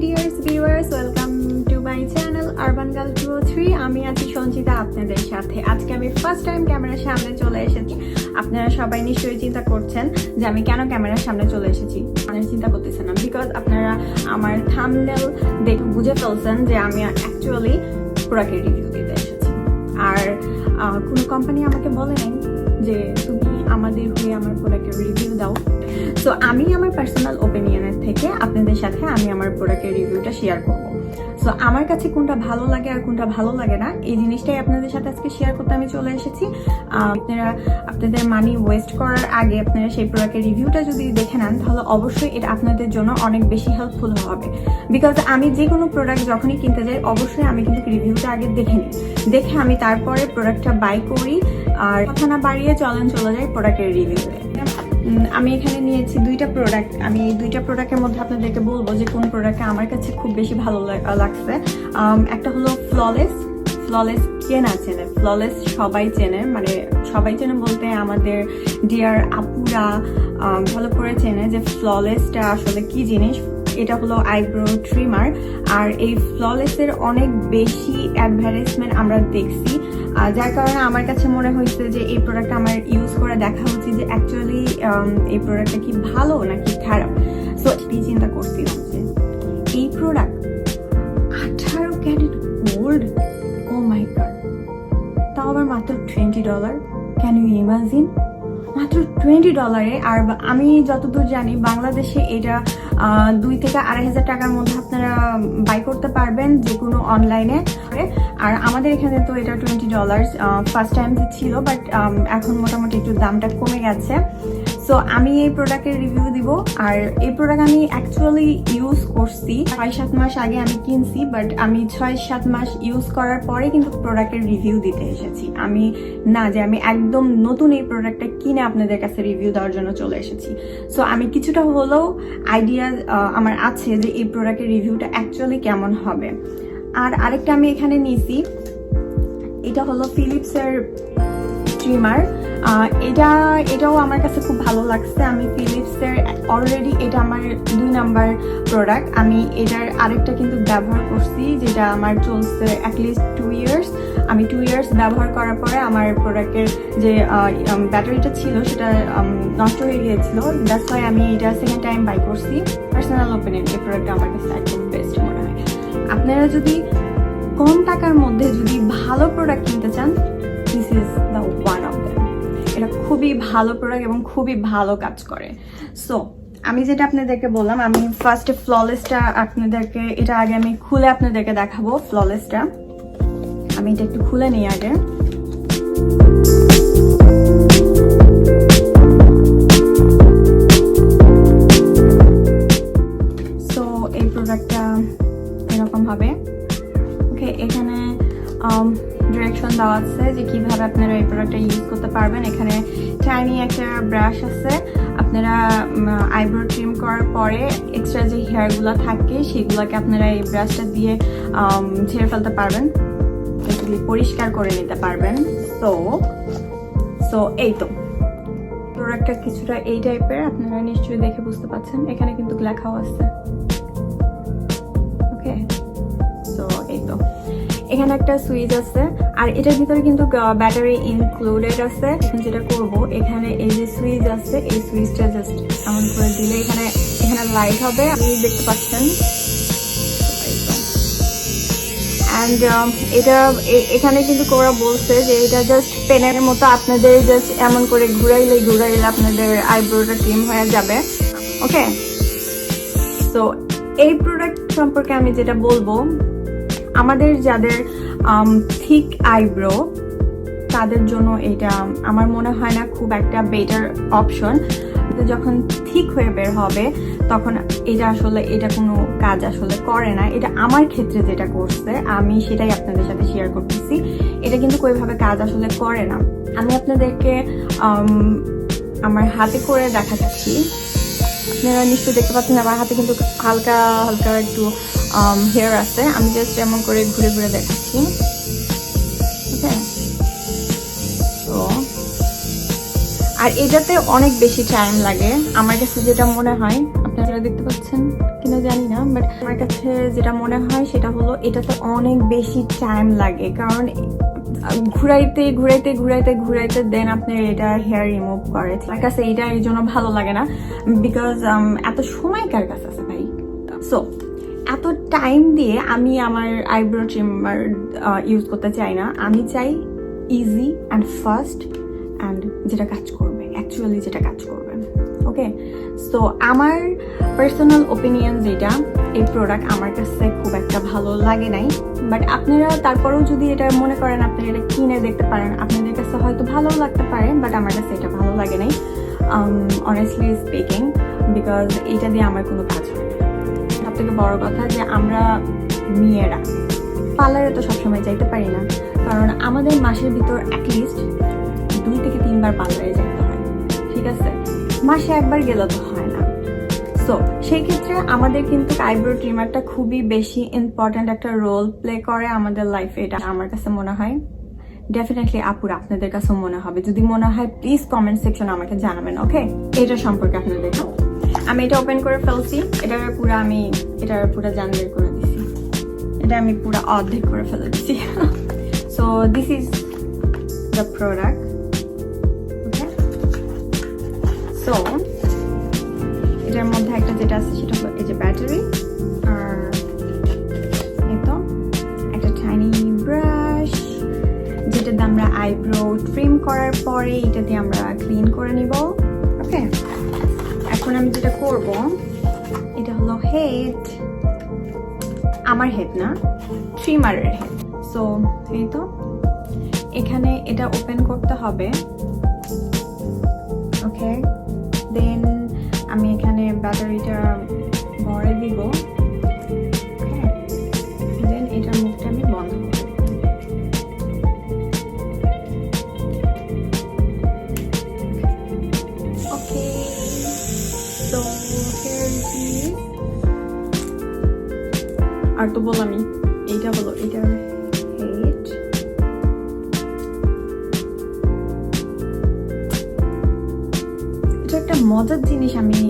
Dears viewers, welcome to my channel urban girl 203। আমি আছি সঞ্চিতা আপনাদের সাথে। আজকে আমি ফার্স্ট টাইম ক্যামেরার সামনে চলে এসেছি। আপনারা সবাই নিশ্চয়ই চিন্তা করছেন যে আমি কেন ক্যামেরার সামনে চলে এসেছি। মানে চিন্তা করতেছেন না, বিকজ আপনারা আমার থাম্বনেল দেখে বুঝে ফেলছেন যে আমি অ্যাকচুয়ালি প্রোডাক্টের রিভিউ দিতে এসেছি। আর কোনো কোম্পানি আমাকে বলে নাই যে তুমি আমাদের হয়ে আমার প্রোডাক্টের রিভিউ দাও। সো আমি আমার পার্সোনাল ওপিনিয়নের থেকে আপনাদের সাথে আমি আমার প্রোডাক্টের রিভিউটা শেয়ার করব। সো আমার কাছে কোনটা ভালো লাগে আর কোনটা ভালো লাগে না এই জিনিসটাই আপনাদের সাথে আজকে শেয়ার করতে আমি চলে এসেছি। আপনারা আপনাদের মানি ওয়েস্ট করার আগে আপনারা সেই প্রোডাক্টের রিভিউটা যদি দেখে নেন তাহলে অবশ্যই এটা আপনাদের জন্য অনেক বেশি হেল্পফুল হবে। বিকজ আমি যে কোনো প্রোডাক্ট যখনই কিনতে যাই অবশ্যই আমি কিন্তু রিভিউটা আগে দেখে নিই, দেখে আমি তারপরে প্রোডাক্টটা বাই করি। আর কথা না বাড়িয়ে চলে যাই প্রোডাক্টের রিভিউতে। আমি এখানে নিয়েছি দুইটা প্রোডাক্ট। আমি এই দুইটা প্রোডাক্টের মধ্যে আপনাদেরকে বলবো যে কোন প্রোডাক্টটা আমার কাছে খুব বেশি ভালো লাগছে। একটা হলো ফ্ললেস কে না চেনে? ফ্ললেস সবাই চেনে, মানে সবাই চেনে বলতে আমাদের ডিয়ার আপুরা ভালো করে চেনে যে ফ্ললেসটা আসলে কি জিনিস। এটা হলো আইব্রো ট্রিমার। আর এই ফ্ললেসের অনেক বেশি অ্যাডভার্টাইজমেন্ট আমরা দেখছি, যার কারণে আমার কাছে মনে হয়েছে যে এই প্রোডাক্টটা আমার ইউজ করে দেখা উচিত যে অ্যাকচুয়ালি এই প্রোডাক্টটা কি ভালো নাকি খারাপ। সো চিন্তা করছিলাম যে এই product 18 carat gold, oh my god, তাও আবার মাত্র $20। Can you imagine? মাত্র $20। আর আমি যতদূর জানি বাংলাদেশে এটা 2,000 থেকে 2,500 টাকার মধ্যে আপনারা বাই করতে পারবেন যে কোনো অনলাইনে। আর আমাদের এখানে তো এটা $20 ফার্স্ট টাইম ছিল, বাট এখন মোটামুটি একটু দামটা কমে গেছে। সো আমি এই প্রোডাক্টের রিভিউ দিব। আর এই প্রোডাক্ট আমি অ্যাকচুয়ালি ইউজ করছি 6-7 মাস আগে আমি কিনছি, বাট আমি 6-7 মাস ইউজ করার পরে কিন্তু প্রোডাক্টের রিভিউ দিতে এসেছি। আমি না যে আমি একদম নতুন এই প্রোডাক্টটা কিনে আপনাদের কাছে রিভিউ দেওয়ার জন্য চলে এসেছি। সো আমি কিছুটা হলেও আইডিয়া আমার আছে যে এই প্রোডাক্টের রিভিউটা অ্যাকচুয়ালি কেমন হবে। আর আরেকটা আমি এখানে নিয়েছি, এটা হলো ফিলিপসের ট্রিমার। এটাও আমার কাছে খুব ভালো লাগছে। আমি ফিলিপসের অলরেডি এটা আমার 2 নাম্বার প্রোডাক্ট। আমি এটার আরেকটা কিন্তু ব্যবহার করছি, যেটা আমার চলছে অ্যাটলিস্ট 2 ইয়ার্স। আমি 2 ইয়ার্স ব্যবহার করার পরে আমার প্রোডাক্টের যে ব্যাটারিটা ছিল সেটা নষ্ট হয়ে গিয়েছিল। দ্যাটস ওয়াই আমি এটা সেকেন্ড টাইম বাই করছি। পার্সোনাল ওপিনিয়ন, এই প্রোডাক্টটা আমার কাছে একদম বেস্ট মনে হয়। আপনারা যদি কম টাকার মধ্যে যদি ভালো প্রোডাক্ট কিনতে চান, this is the one of them. এটা খুবই ভালো প্রোডাক্ট এবং খুবই ভালো কাজ করে। সো আমি যেটা আপনাদেরকে বললাম, আমি ফার্স্টে ফ্ললেসটা আপনাদেরকে এটা আগে আমি খুলে আপনাদেরকে দেখাবো। ফ্ললেসটা আমি এটা একটু খুলে নিই আগে। সো এই প্রোডাক্টটা এরকম হবে। ওকে, এখানে ডিরেকশন দেওয়া আছে যে কিভাবে আপনারা এই প্রোডাক্টটা ইউজ করতে পারবেন। এখানে টাইনি একটা ব্রাশ আছে। আপনারা আইব্রো ট্রিম করার পরে এক্সট্রা যে হেয়ারগুলো থাকে সেগুলোকে আপনারা এই ব্রাশটা দিয়ে ঝেড়ে ফেলতে পারবেন, পরিষ্কার করে নিতে পারবেন। সো এই তো প্রোডাক্টটা কিছুটা এই টাইপের, আপনারা নিশ্চয়ই দেখে বুঝতে পারছেন। এখানে কিন্তু লেখাও আছে। ওকে, সো এই তো এখানে একটা সুইচ আছে। আর এটার ভিতরে কিন্তু ব্যাটারি ইনক্লুডেড আছে। এখন যেটা করব, এখানে এই যে সুইচ আছে, এই সুইচটা জাস্ট এমন করে দিলে এখানে লাইট হবে, আপনি দেখতে পাচ্ছেন। অ্যান্ড এটা এখানে কিন্তু ওরা বলছে যে এটা জাস্ট পেনের মতো, আপনাদের জাস্ট এমন করে ঘুরাইলে আপনাদের আইব্রোটা ট্রিম হয়ে যাবে। ওকে, সো এই প্রোডাক্ট সম্পর্কে আমি যেটা বলবো, আমাদের যাদের থিক আইব্রো তাদের জন্য এটা আমার মনে হয় না খুব একটা বেটার অপশন। যখন থিক হয়ে বের হবে তখন এটা কোনো কাজ আসলে করে না। এটা আমার ক্ষেত্রে যেটা করছে আমি সেটাই আপনাদের সাথে শেয়ার করতেছি। এটা কিন্তু কোইভাবে কাজ আসলে করে না। আমি আপনাদেরকে আমার হাতে করে দেখাচ্ছি। আপনারা নিশ্চয়ই দেখতে পাচ্ছেন আমার হাতে কিন্তু হালকা একটু হেয়ার আছে। আমি জাস্ট এমন করে ঘুরে দেখাচ্ছি। ওকে, তো আর এটাতে অনেক বেশি টাইম লাগে আমার কাছে যেটা মনে হয়। আপনারা দেখতে পাচ্ছেন কিনা জানি না, বাট আমার কাছে যেটা মনে হয় সেটা হলো এটাতে অনেক বেশি টাইম লাগে, কারণ ঘুরাইতে ঘুরাইতে ঘুরাইতে ঘুরাইতে দেন আপনার এটা হেয়ার রিমুভ করে। আমার কাছে এটা এই জন্য ভালো লাগে না, বিকজ এত সময় কার কাছে আছে ভাই? সো এত টাইম দিয়ে আমি আমার আইব্রো ট্রিমার ইউজ করতে চাই না। আমি চাই ইজি অ্যান্ড ফাস্ট অ্যান্ড যেটা কাজ করবে, অ্যাকচুয়ালি যেটা কাজ করবে। ওকে, সো আমার পার্সোনাল ওপিনিয়ন যেটা, এই প্রোডাক্ট আমার কাছে খুব একটা ভালো লাগে নাই, বাট আপনারা তারপরেও যদি এটা মনে করেন আপনারা এটা কিনে দেখতে পারেন, আপনাদের কাছে হয়তো ভালো লাগতে পারে, বাট আমার কাছে এটা ভালো লাগে নাই অনেস্টলি স্পিকিং, বিকজ এইটা দিয়ে আমার কোনো কাজ হয় না। সব থেকে বড় কথা যে আমরা মেয়েরা পার্লারে তো সবসময় যাইতে পারি না, কারণ আমাদের মাসের ভিতর অ্যাটলিস্ট 2 থেকে 3 বার পার্লারে যেতে হয়, ঠিক আছে? মাসে একবার গেলে তো হয় না। সো সেই ক্ষেত্রে আমাদের কিন্তু আইব্রো ট্রিমারটা খুবই বেশি ইম্পর্ট্যান্ট একটা রোল প্লে করে আমাদের লাইফে, এটা আমার কাছে মনে হয়। ডেফিনেটলি আপুরা আপনাদের কাছেও মনে হবে, যদি মনে হয় প্লিজ কমেন্ট সেকশনে আমাকে জানাবেন। ওকে, এটা সম্পর্কে আপনাদের আমি এটা ওপেন করে ফেলছি, এটার পুরো জান বের করে দিছি, এটা আমি পুরো অর্ধেক করে ফেলে দিচ্ছি। So this is the product. Okay, so এটার মধ্যে একটা যেটা আছে সেটা হলো এই যে ব্যাটারি, আর এই তো একটা টাইনি ব্রাশ, যেটা দিয়ে আমরা আইব্রো ট্রিম করার পরে এটা দিয়ে আমরা ক্লিন করে নিব। ওকে, এখন আমি যেটা করব এটা হলো হেড, আমার হেড না, ট্রিমারের হেড। সো এই তো এখানে এটা ওপেন করতে হবে। ওকে, দেন আমি এখানে ব্যাটারিটা ভরে দিব, দেন এটার মুখটা আমি বন্ধ করব। ওকে, তো আর তো বললামই এইটা হলো এটার হেড। এটা একটা মজার জিনিস আমি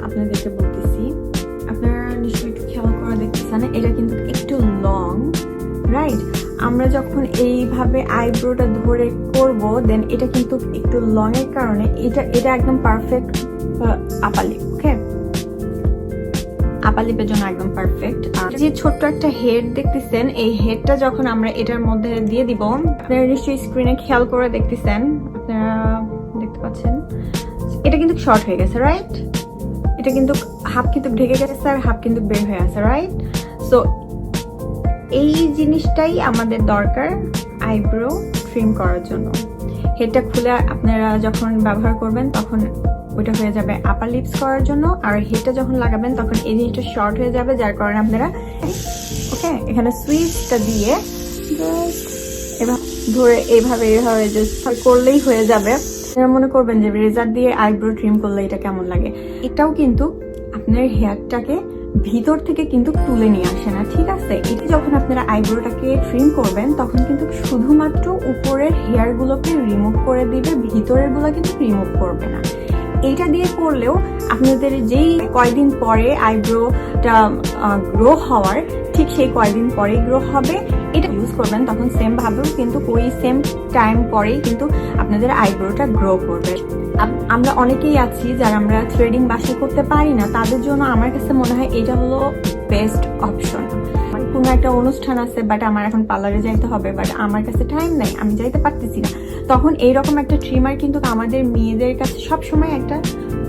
আপনাদেরকে বলতেছি, আপনারা নিশ্চয়ই একটু খেয়াল করে দেখতেছেন, এটা কিন্তু একটু লং, রাইট? আমরা যখন এইভাবে আইব্রোটা ধরে করব, দেন এটা কিন্তু একটু লং এর কারণে এটা একদম পারফেক্ট আপার লিপ। ওকে, আপার লিপের জন্য একদম পারফেক্ট। আর যে ছোট্ট একটা হেড দেখতেছেন, এই হেডটা যখন আমরা এটার মধ্যে দিয়ে দিব, আপনারা নিশ্চয়ই স্ক্রিনে খেয়াল করে দেখতেছেন, আপনারা দেখতে পাচ্ছেন এটা কিন্তু শর্ট হয়ে গেছে, রাইট? এটা কিন্তু হাফ কিন্তু ঢেকে গেছে আর হাফ কিন্তু বের হয়ে আছে, রাইট? সো এই জিনিসটাই আমাদের দরকার আইব্রো ট্রিম করার জন্য। হেডটা খুলে আপনারা যখন ব্যবহার করবেন তখন ওইটা হয়ে যাবে আপার লিপস করার জন্য, আর হেডটা যখন লাগাবেন তখন এই জিনিসটা শর্ট হয়ে যাবে, যার কারণে আপনারা ওকে এখানে সুইচটা দিয়ে ধরে এইভাবে জাস্ট করলেই হয়ে যাবে। আপনারা মনে করবেন যে রেজার দিয়ে আইব্রো ট্রিম করলে এটা কেমন লাগে, এটাও কিন্তু আপনার হেয়ারটাকে ভিতর থেকে কিন্তু তুলে নিয়ে আসে না, ঠিক আছে? এটা যখন আপনারা আইব্রোটাকে ট্রিম করবেন তখন কিন্তু শুধুমাত্র উপরের হেয়ার গুলোকে রিমুভ করে দিবে, ভিতরের গুলো কিন্তু রিমুভ করবে না। এইটা দিয়ে করলেও আপনাদের যেই কয়দিন পরে আইব্রোটা গ্রো হওয়ার, ঠিক সেই কয়দিন পরেই গ্রো হবে। এটা ইউজ করবেন তখন সেম ভাবেও কিন্তু ওই সেম টাইম পরেই কিন্তু আপনাদের আইব্রোটা গ্রো করবে। আমরা অনেকেই আছি যারা আমরা থ্রেডিং বাসায় করতে পারি না, তাদের জন্য আমার কাছে মনে হয় এটা হলো বেস্ট অপশন। কোনো একটা অনুষ্ঠান আছে, বাট আমার এখন পার্লারে যাইতে হবে, বাট আমার কাছে টাইম নেই, আমি যাইতে পারতেছি না, তখন এইরকম একটা ট্রিমার কিন্তু আমাদের মেয়েদের কাছে সবসময় একটা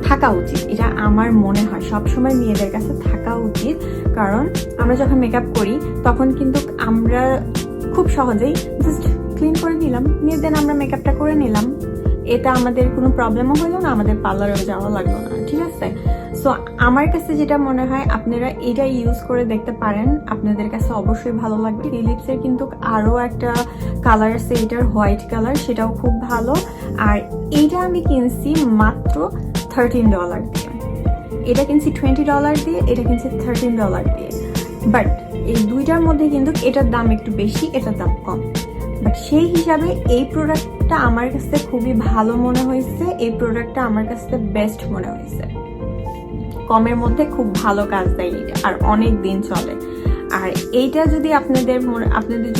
থাকা উচিত। এটা আমার মনে হয় সবসময় মেয়েদের কাছে থাকা উচিত, কারণ আমরা যখন মেকআপ করি তখন কিন্তু আমরা খুব সহজেই জাস্ট ক্লিন করে নিলাম, দেন আমরা মেকআপটা করে নিলাম, এটা আমাদের কোনো প্রবলেমও হলো না, আমাদের পার্লারেও যাওয়া লাগলো না, ঠিক আছে? সো আমার কাছে যেটা মনে হয় আপনারা এটা ইউজ করে দেখতে পারেন, আপনাদের কাছে অবশ্যই ভালো লাগবে। লিপসের কিন্তু আরো একটা কালার আছে, এটার হোয়াইট কালার, সেটাও খুব ভালো। আর এইটা আমি কিনছি মাত্র $13 দিয়ে, এটা কিনছি $20 দিয়ে, এটা কিনছি $13 দিয়ে। বাট এই দুইটার মধ্যে কিন্তু এটার দাম একটু বেশি, এটার দাম কম, বাট সেই হিসাবে এই প্রোডাক্টটা আমার কাছে খুবই ভালো মনে হয়েছে, এই প্রোডাক্টটা আমার কাছে বেস্ট মনে হয়েছে। কমের মধ্যে খুব ভালো কাজ দেয় এটা, আর অনেক দিন চলে। আর এইটা যদি আপনাদের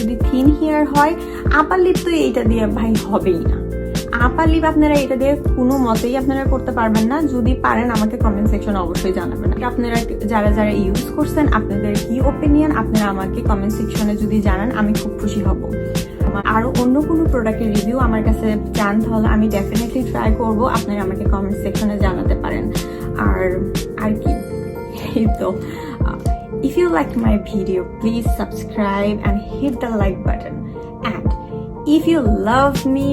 যদি থিন হেয়ার হয়, আপার লিপ তো এইটা দিয়ে ভাই হবেই না। আপার লিপ আপনারা এটা দিয়ে কোনো মতেই আপনারা করতে পারবেন না। যদি পারেন আমাকে কমেন্ট সেকশনে অবশ্যই জানাবেন। আপনারা যারা যারা ইউজ করছেন আপনাদের কি ওপিনিয়ন আপনারা আমাকে কমেন্ট সেকশনে যদি জানান আমি খুব খুশি হব। আরো অন্য কোনো প্রোডাক্টের রিভিউ আমার কাছে চান তাহলে আমি ডেফিনেটলি ট্রাই করব, আপনারা আমাকে কমেন্ট সেকশনে জানাতে পারেন। আর কি এই তো, if you liked my video please subscribe and hit the like button, and if you love me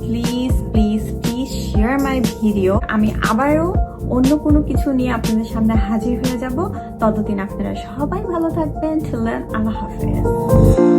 please share my video. আমি আবারও অন্য কোনো কিছু নিয়ে আপনাদের সামনে হাজির হয়ে যাব। ততদিন আপনারা সবাই ভালো থাকবেন। till then, আল্লাহ হাফেজ।